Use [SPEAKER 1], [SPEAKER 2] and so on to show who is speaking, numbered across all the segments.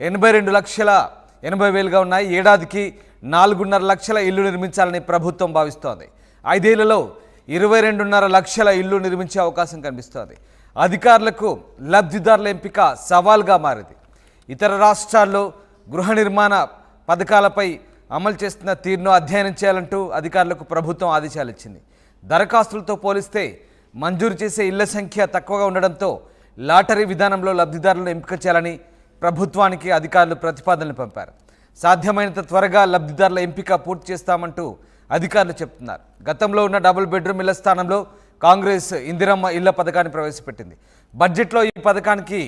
[SPEAKER 1] 82,80,000గా ఉన్నాయి. ఏడాదికి 4.5 లక్షల ఇల్లు నిర్మించాలని ప్రభుత్వం భావిస్తోంది. 5 ఏళ్లలో 22.5 లక్షల ఇల్లు నిర్మించే అవకాశం కనిపిస్తోంది. అధికారులకు లబ్ధిదారుల ఎంపిక సవాల్గా మారింది. ఇతర రాష్ట్రాల్లో గృహ నిర్మాణ పథకాలపై అమలు చేస్తున్న తీరును అధ్యయనం చేయాలంటూ అధికారులకు ప్రభుత్వం ఆదేశాలు ఇచ్చింది. దరఖాస్తులతో పోలిస్తే మంజూరు చేసే ఇళ్ల సంఖ్య తక్కువగా ఉండడంతో లాటరీ విధానంలో లబ్ధిదారులను ఎంపిక చేయాలని ప్రభుత్వానికి అధికారులు ప్రతిపాదనలు పంపారు. సాధ్యమైనంత త్వరగా లబ్ధిదారుల ఎంపిక పూర్తి చేస్తామంటూ అధికారులు చెప్తున్నారు. గతంలో ఉన్న డబుల్ బెడ్రూమ్ ఇళ్ల స్థానంలో కాంగ్రెస్ ఇందిరమ్మ ఇళ్ల పథకాన్ని ప్రవేశపెట్టింది. బడ్జెట్లో ఈ పథకానికి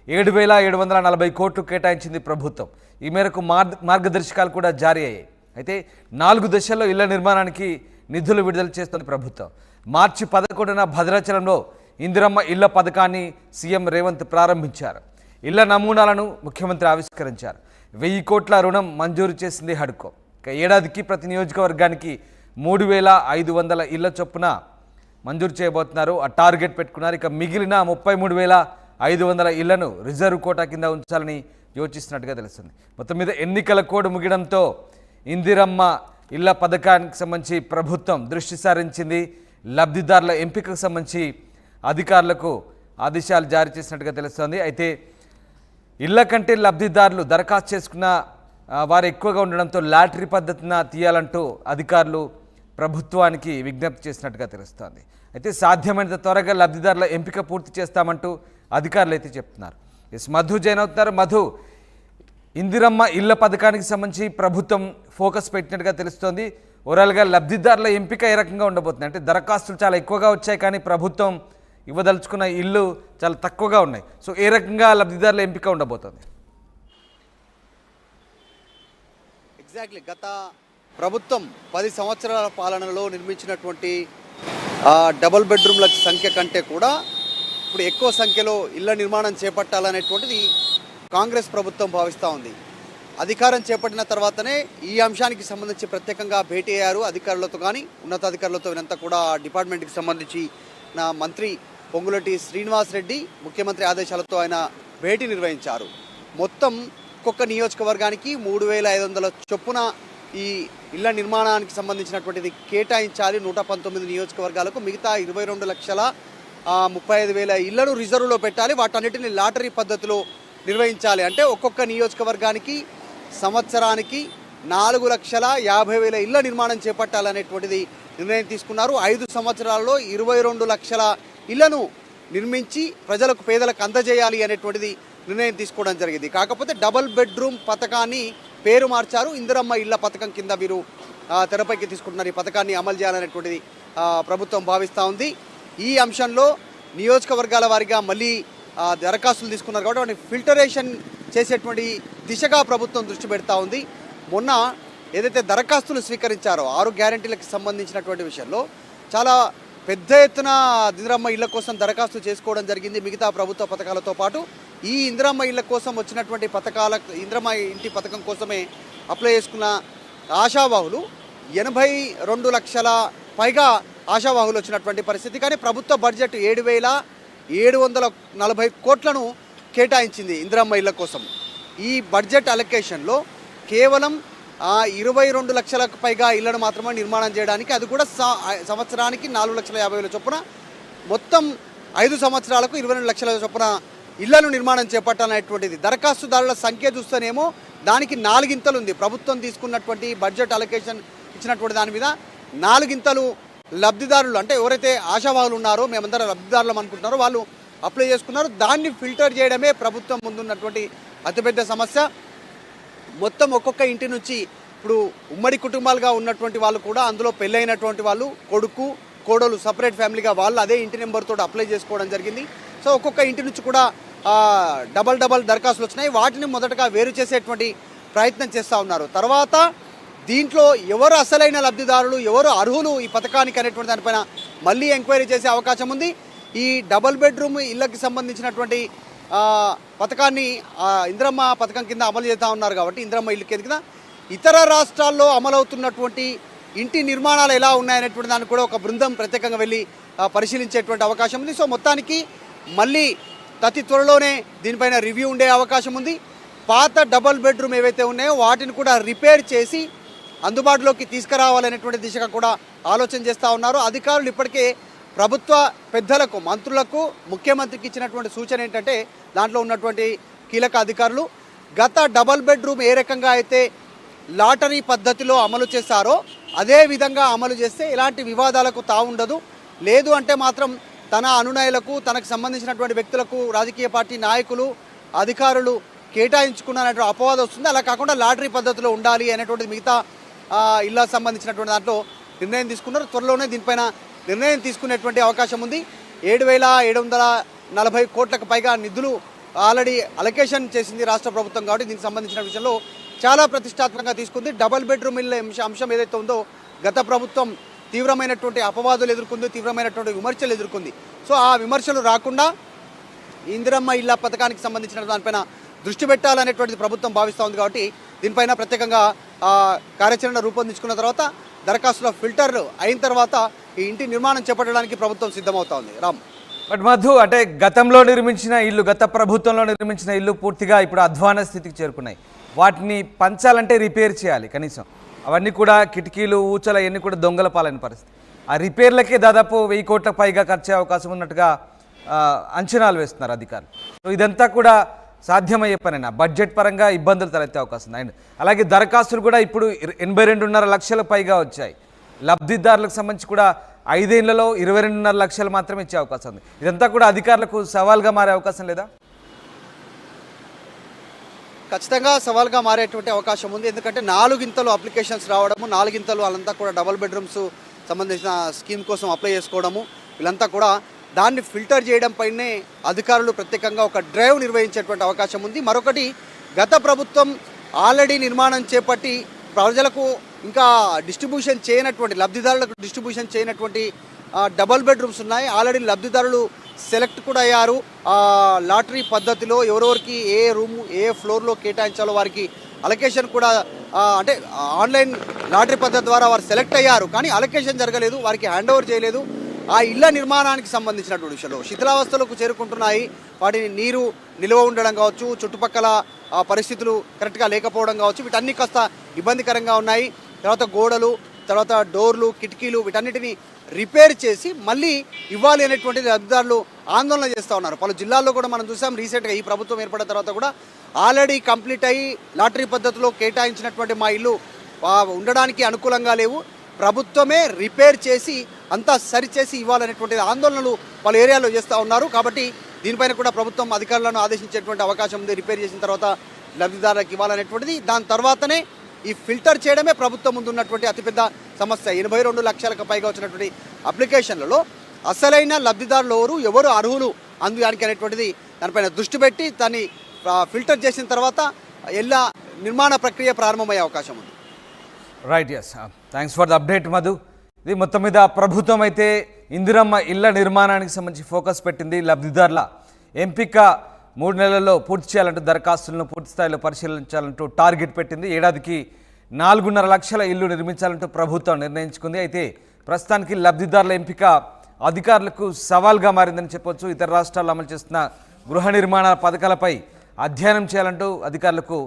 [SPEAKER 1] 7,740 కోట్లు కేటాయించింది ప్రభుత్వం. ఈ మేరకు మార్గదర్శకాలు కూడా జారీ అయ్యాయి. అయితే 4 దశల్లో ఇళ్ల నిర్మాణానికి నిధులు విడుదల చేస్తోంది ప్రభుత్వం. మార్చి 11న భద్రాచలంలో ఇందిరమ్మ ఇళ్ల పథకాన్ని సీఎం రేవంత్ ప్రారంభించారు. ఇళ్ల నమూనాలను ముఖ్యమంత్రి ఆవిష్కరించారు. 1,000 కోట్ల రుణం మంజూరు చేసింది హడ్కో. ఇక ఏడాదికి ప్రతి నియోజకవర్గానికి 3,500 ఇళ్ల చొప్పున మంజూరు చేయబోతున్నారు. ఆ టార్గెట్ పెట్టుకున్నారు. ఇక మిగిలిన 33,500 ఇళ్లను రిజర్వ్ కోటా కింద ఉంచాలని యోచిస్తున్నట్టుగా తెలుస్తుంది. మొత్తం మీద ఎన్నికల కోడ్ ముగియడంతో ఇందిరమ్మ ఇళ్ల పథకానికి సంబంధించి ప్రభుత్వం దృష్టి సారించింది. లబ్ధిదారుల ఎంపికకు సంబంధించి అధికారులకు ఆదేశాలు జారీ చేసినట్టుగా తెలుస్తోంది. అయితే ఇళ్ల కంటే లబ్ధిదారులు దరఖాస్తు చేసుకున్న వారు ఎక్కువగా ఉండడంతో లాటరీ పద్ధతిన తీయాలంటూ అధికారులు ప్రభుత్వానికి విజ్ఞప్తి చేసినట్టుగా తెలుస్తోంది. అయితే సాధ్యమైనంత త్వరగా లబ్ధిదారుల ఎంపిక పూర్తి చేస్తామంటూ అధికారులు అయితే చెప్తున్నారు. మధు జైన్ అవుతున్నారు. మధు, ఇందిరమ్మ ఇళ్ల పథకానికి సంబంధించి ప్రభుత్వం ఫోకస్ పెట్టినట్టుగా తెలుస్తోంది. ఓవరాల్గా లబ్ధిదారుల ఎంపిక ఏ రకంగా ఉండబోతుంది? అంటే దరఖాస్తులు చాలా ఎక్కువగా వచ్చాయి, కానీ ప్రభుత్వం ఇవ్వదలుచుకున్న ఇల్లు చాలా తక్కువగా ఉన్నాయి. సో ఏ రకంగా లబ్ధిదారుల ఎంపిక ఉండబోతుంది?
[SPEAKER 2] ఎగ్జాక్ట్లీ గత ప్రభుత్వం 10 సంవత్సరాల పాలనలో నిర్మించినటువంటి డబుల్ బెడ్రూమ్ల సంఖ్య కంటే కూడా ఇప్పుడు ఎక్కువ సంఖ్యలో ఇళ్ల నిర్మాణం చేపట్టాలనేటువంటిది కాంగ్రెస్ ప్రభుత్వం భావిస్తూ ఉంది. అధికారం చేపట్టిన తర్వాతనే ఈ అంశానికి సంబంధించి ప్రత్యేకంగా భేటీ అయ్యారు అధికారులతో, కానీ ఉన్నతాధికారులతో. ఇదంతా కూడా డిపార్ట్మెంట్కి సంబంధించి నా మంత్రి పొంగులేటి శ్రీనివాస్ రెడ్డి ముఖ్యమంత్రి ఆదేశాలతో ఆయన భేటీ నిర్వహించారు. మొత్తం ఒక్కొక్క నియోజకవర్గానికి 3,500 చొప్పున ఈ ఇళ్ల నిర్మాణానికి సంబంధించినటువంటిది కేటాయించాలి. 119 నియోజకవర్గాలకు మిగతా 22,35,000 ఇళ్లను రిజర్వ్లో పెట్టాలి. వాటన్నిటిని లాటరీ పద్ధతిలో నిర్వహించాలి. అంటే ఒక్కొక్క నియోజకవర్గానికి సంవత్సరానికి 4,50,000 ఇళ్ల నిర్మాణం చేపట్టాలనేటువంటిది నిర్ణయం తీసుకున్నారు. 5 సంవత్సరాల్లో 22 లక్షల ఇళ్లను నిర్మించి ప్రజలకు, పేదలకు అందజేయాలి అనేటువంటిది నిర్ణయం తీసుకోవడం జరిగింది. కాకపోతే డబుల్ బెడ్రూమ్ పథకాన్ని పేరు మార్చారు. ఇందిరమ్మ ఇళ్ల పథకం కింద వీరు తెరపైకి తీసుకుంటున్నారు. ఈ పథకాన్ని అమలు చేయాలనేటువంటిది ప్రభుత్వం భావిస్తూ ఉంది. ఈ అంశంలో నియోజకవర్గాల వారీగా మళ్ళీ దరఖాస్తులు తీసుకున్నారు కాబట్టి వాటిని ఫిల్టరేషన్ చేసేటువంటి దిశగా ప్రభుత్వం దృష్టి పెడతా ఉంది. మొన్న ఏదైతే దరఖాస్తులు స్వీకరించారో 6 గ్యారెంటీలకు సంబంధించినటువంటి విషయంలో చాలా పెద్ద ఎత్తున ఇందిరమ్మ ఇళ్ల కోసం దరఖాస్తు చేసుకోవడం జరిగింది. మిగతా ప్రభుత్వ పథకాలతో పాటు ఈ ఇందిరమ్మ ఇళ్ల కోసం వచ్చినటువంటి ఇందిరమ్మ ఇంటి పథకం కోసమే అప్లై చేసుకున్న ఆశావాహులు 82 లక్షల పైగా ఆశావాహులు వచ్చినటువంటి పరిస్థితి. కానీ ప్రభుత్వ బడ్జెట్ 7,740 కోట్లను కేటాయించింది ఇందిరమ్మ ఇళ్ల కోసం. ఈ బడ్జెట్ అలొకేషన్లో కేవలం 22 లక్షలకు పైగా ఇళ్లను మాత్రమే నిర్మాణం చేయడానికి, అది కూడా సంవత్సరానికి 4,50,000 చొప్పున, మొత్తం 5 సంవత్సరాలకు 22 లక్షల చొప్పున ఇళ్లను నిర్మాణం చేపట్టాలనేటువంటిది. దరఖాస్తుదారుల సంఖ్య చూస్తేనేమో దానికి 4 ఇంతలు ఉంది. ప్రభుత్వం తీసుకున్నటువంటి బడ్జెట్ అలొకేషన్ ఇచ్చినటువంటి దాని మీద 4 ఇంతలు లబ్ధిదారులు, అంటే ఎవరైతే ఆశావాహులు ఉన్నారో, మేమందరం లబ్ధిదారులం అనుకుంటున్నారో వాళ్ళు అప్లై చేసుకున్నారు. దాన్ని ఫిల్టర్ చేయడమే ప్రభుత్వం ముందున్నటువంటి అతిపెద్ద సమస్య. మొత్తం ఒక్కొక్క ఇంటి నుంచి ఇప్పుడు ఉమ్మడి కుటుంబాలుగా ఉన్నటువంటి వాళ్ళు కూడా, అందులో పెళ్ళైనటువంటి వాళ్ళు, కొడుకు కోడలు సపరేట్ ఫ్యామిలీగా వాళ్ళు అదే ఇంటి నెంబర్తో అప్లై చేసుకోవడం జరిగింది. సో ఒక్కొక్క ఇంటి నుంచి కూడా డబల్ దరఖాస్తులు వచ్చినాయి. వాటిని మొదటగా వేరు చేసేటువంటి ప్రయత్నం చేస్తూ ఉన్నారు. తర్వాత దీంట్లో ఎవరు అసలైన లబ్ధిదారులు, ఎవరు అర్హులు ఈ పథకానికి అనేటువంటి దానిపైన మళ్ళీ ఎంక్వైరీ చేసే అవకాశం ఉంది. ఈ డబుల్ బెడ్రూమ్ ఇళ్ళకి సంబంధించినటువంటి పథకాన్ని ఇందిరమ్మ పథకం కింద అమలు చేస్తూ ఉన్నారు కాబట్టి, ఇందిరమ్మ ఇల్లు కింద ఇతర రాష్ట్రాల్లో అమలవుతున్నటువంటి ఇంటి నిర్మాణాలు ఎలా ఉన్నాయనేటువంటి దాన్ని కూడా ఒక బృందం ప్రత్యేకంగా వెళ్ళి పరిశీలించేటువంటి అవకాశం ఉంది. సో మొత్తానికి మళ్ళీ అతి త్వరలోనే దీనిపైన రివ్యూ ఉండే అవకాశం ఉంది. పాత డబుల్ బెడ్రూమ్ ఏవైతే ఉన్నాయో వాటిని కూడా రిపేర్ చేసి అందుబాటులోకి తీసుకురావాలనేటువంటి దిశగా కూడా ఆలోచన చేస్తూ ఉన్నారు. అధికారులు ఇప్పటికే ప్రభుత్వ పెద్దలకు, మంత్రులకు, ముఖ్యమంత్రికి ఇచ్చినటువంటి సూచన ఏంటంటే, దాంట్లో ఉన్నటువంటి కీలక అధికారులు గత డబుల్ బెడ్రూమ్ ఏ రకంగా అయితే లాటరీ పద్ధతిలో అమలు చేశారో అదే విధంగా అమలు చేస్తే ఎలాంటి వివాదాలకు తావుండదు. లేదు అంటే మాత్రం తన అనునాయులకు, తనకు సంబంధించినటువంటి వ్యక్తులకు, రాజకీయ పార్టీ నాయకులు, అధికారులు కేటాయించుకున్నటువంటి అపవాదం వస్తుంది. అలా కాకుండా లాటరీ పద్ధతిలో ఉండాలి అనేటువంటిది మిగతా ఇళ్ళకు సంబంధించినటువంటి దాంట్లో నిర్ణయం తీసుకున్నారు. త్వరలోనే దీనిపైన నిర్ణయం తీసుకునేటువంటి అవకాశం ఉంది. 7,740 కోట్లకు పైగా నిధులు ఆల్రెడీ అలొకేషన్ చేసింది రాష్ట్ర ప్రభుత్వం. కాబట్టి దీనికి సంబంధించిన విషయంలో చాలా ప్రతిష్టాత్మకంగా తీసుకుంది. డబుల్ బెడ్రూమ్ ఇళ్ళ అంశం ఏదైతే ఉందో గత ప్రభుత్వం తీవ్రమైనటువంటి అపవాదులు ఎదుర్కొంది, తీవ్రమైనటువంటి విమర్శలు ఎదుర్కొంది. సో ఆ విమర్శలు రాకుండా ఇందిరమ్మ ఇళ్ళ పథకానికి సంబంధించిన దానిపైన దృష్టి పెట్టాలనేటువంటిది ప్రభుత్వం భావిస్తూ ఉంది. కాబట్టి దీనిపైన ప్రత్యేకంగా కార్యాచరణ రూపొందించుకున్న తర్వాత దరఖాస్తుల ఫిల్టర్ అయిన తర్వాత ఈ ఇంటి నిర్మాణం చేపట్టడానికి ప్రభుత్వం సిద్ధమవుతా ఉంది. రామ్,
[SPEAKER 1] బట్ మధు, అంటే గతంలో నిర్మించిన ఇల్లు, గత ప్రభుత్వంలో నిర్మించిన ఇల్లు పూర్తిగా ఇప్పుడు అధ్వాన స్థితికి చేరుకున్నాయి. వాటిని పంచాలంటే రిపేర్ చేయాలి. కనీసం అవన్నీ కూడా కిటికీలు, ఊచలు అవన్నీ కూడా దొంగల పాలైన పరిస్థితి. ఆ రిపేర్లకే దాదాపు 1000 కోట్ల పైగా ఖర్చే అవకాశం ఉన్నట్టుగా అంచనాలు వేస్తున్నారు అధికారులు. సో ఇదంతా కూడా సాధ్యమయ్యే పనేనా? బడ్జెట్ పరంగా ఇబ్బందులు తలెత్తే అవకాశం ఉంది. అండ్ అలాగే దరఖాస్తులు కూడా ఇప్పుడు 82.5 లక్షల పైగా వచ్చాయి. లబ్ధిదారులకు సంబంధించి కూడా 5 ఏళ్లలో 22.5 లక్షలు మాత్రమే ఇచ్చే అవకాశం ఉంది. ఇదంతా కూడా అధికారులకు సవాల్గా మారే అవకాశం లేదా?
[SPEAKER 2] ఖచ్చితంగా సవాల్గా మారేటువంటి అవకాశం ఉంది. ఎందుకంటే 4 ఇంతలు అప్లికేషన్స్ రావడము, 4 ఇంతలు వాళ్ళంతా కూడా డబుల్ బెడ్రూమ్స్ సంబంధించిన స్కీమ్ కోసం అప్లై చేసుకోవడము, వీళ్ళంతా కూడా దాన్ని ఫిల్టర్ చేయడం పైనే అధికారులు ప్రత్యేకంగా ఒక డ్రైవ్ నిర్వహించేటువంటి అవకాశం ఉంది. మరొకటి, గత ప్రభుత్వం ఆల్రెడీ నిర్మాణం చేపట్టి ప్రజలకు ఇంకా డిస్ట్రిబ్యూషన్ చేయనటువంటి, లబ్ధిదారులకు డిస్ట్రిబ్యూషన్ చేయనటువంటి డబుల్ బెడ్రూమ్స్ ఉన్నాయి. ఆల్రెడీ లబ్ధిదారులు సెలెక్ట్ కూడా అయ్యారు. లాటరీ పద్ధతిలో ఎవరెవరికి ఏ రూము, ఏ ఫ్లోర్లో కేటాయించాలో వారికి అలొకేషన్ కూడా అంటే ఆన్లైన్ లాటరీ పద్ధతి ద్వారా వారు సెలెక్ట్ అయ్యారు. కానీ అలొకేషన్ జరగలేదు, వారికి హ్యాండ్ ఓవర్ చేయలేదు. ఆ ఇళ్ల నిర్మాణానికి సంబంధించినటువంటి విషయంలో శిథిలావస్థలకు చేరుకుంటున్నాయి. వాటిని నీరు నిల్వ ఉండడం కావచ్చు, చుట్టుపక్కల పరిస్థితులు కరెక్ట్గా లేకపోవడం కావచ్చు, వీటన్నీ కాస్త ఇబ్బందికరంగా ఉన్నాయి. తర్వాత గోడలు, తర్వాత డోర్లు, కిటికీలు వీటన్నిటిని రిపేర్ చేసి మళ్ళీ ఇవ్వాలి అనేటువంటిది లబ్ధిదారులు ఆందోళన చేస్తూ ఉన్నారు. పలు జిల్లాల్లో కూడా మనం చూసాం. రీసెంట్గా ఈ ప్రభుత్వం ఏర్పడిన తర్వాత కూడా ఆల్రెడీ కంప్లీట్ అయ్యి లాటరీ పద్ధతిలో కేటాయించినటువంటి మా ఇల్లు ఉండడానికి అనుకూలంగా లేవు, ప్రభుత్వమే రిపేర్ చేసి అంతా సరిచేసి ఇవ్వాలనేటువంటి ఆందోళనలు పలు ఏరియాలో చేస్తూ ఉన్నారు. కాబట్టి దీనిపైన కూడా ప్రభుత్వం అధికారులను ఆదేశించేటువంటి అవకాశం ఉంది. రిపేర్ చేసిన తర్వాత లబ్ధిదారులకు ఇవ్వాలనేటువంటిది. దాని తర్వాతనే ఈ ఫిల్టర్ చేయడమే ప్రభుత్వం ముందున్నటువంటి అతిపెద్ద సమస్య. 82 లక్షలకు పైగా వచ్చినటువంటి అప్లికేషన్లలో అసలైన లబ్ధిదారులు ఎవరు అర్హులు అందుదానికి అనేటువంటిది దానిపైన దృష్టి పెట్టి దాన్ని ఫిల్టర్ చేసిన తర్వాత ఎలా నిర్మాణ ప్రక్రియ ప్రారంభమయ్యే అవకాశం ఉంది.
[SPEAKER 1] Right, yes, thanks for the update Madhu. ఇది మొత్తం మీద ప్రభుత్వం అయితే ఇందిరమ్మ ఇళ్ల నిర్మాణానికి సంబంధించి ఫోకస్ పెట్టింది. లబ్ధిదారుల ఎంపిక 3 నెలల్లో పూర్తి చేయాలంటూ దరఖాస్తులను పూర్తి స్థాయిలో పరిశీలించాలంటూ టార్గెట్ పెట్టింది. ఏడాదికి 4.5 లక్షల ఇల్లు నిర్మించాలంటూ ప్రభుత్వం నిర్ణయించుకుంది. అయితే ప్రస్తుతానికి లబ్ధిదారుల ఎంపిక అధికారులకు సవాల్గా మారిందని చెప్పొచ్చు. ఇతర రాష్ట్రాల్లో అమలు చేస్తున్న గృహ నిర్మాణ పథకాలపై అధ్యయనం చేయాలంటూ అధికారులకు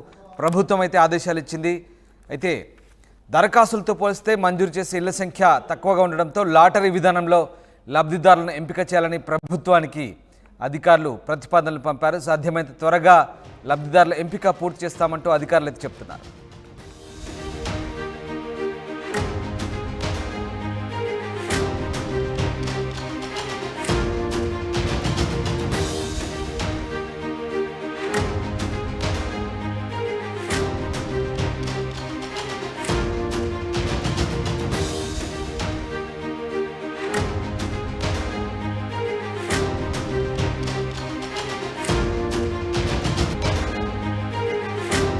[SPEAKER 1] ప్రభుత్వం అయితే ఆదేశాలు ఇచ్చింది. అయితే దరఖాస్తులతో పోలిస్తే మంజూరు చేసే ఇళ్ల సంఖ్య తక్కువగా ఉండడంతో లాటరీ విధానంలో లబ్ధిదారులను ఎంపిక చేయాలని ప్రభుత్వానికి అధికారులు ప్రతిపాదనలు పంపారు. సాధ్యమైనంత త్వరగా లబ్ధిదారుల ఎంపిక పూర్తి చేస్తామంటూ అధికారులు అయితే చెప్తున్నారు.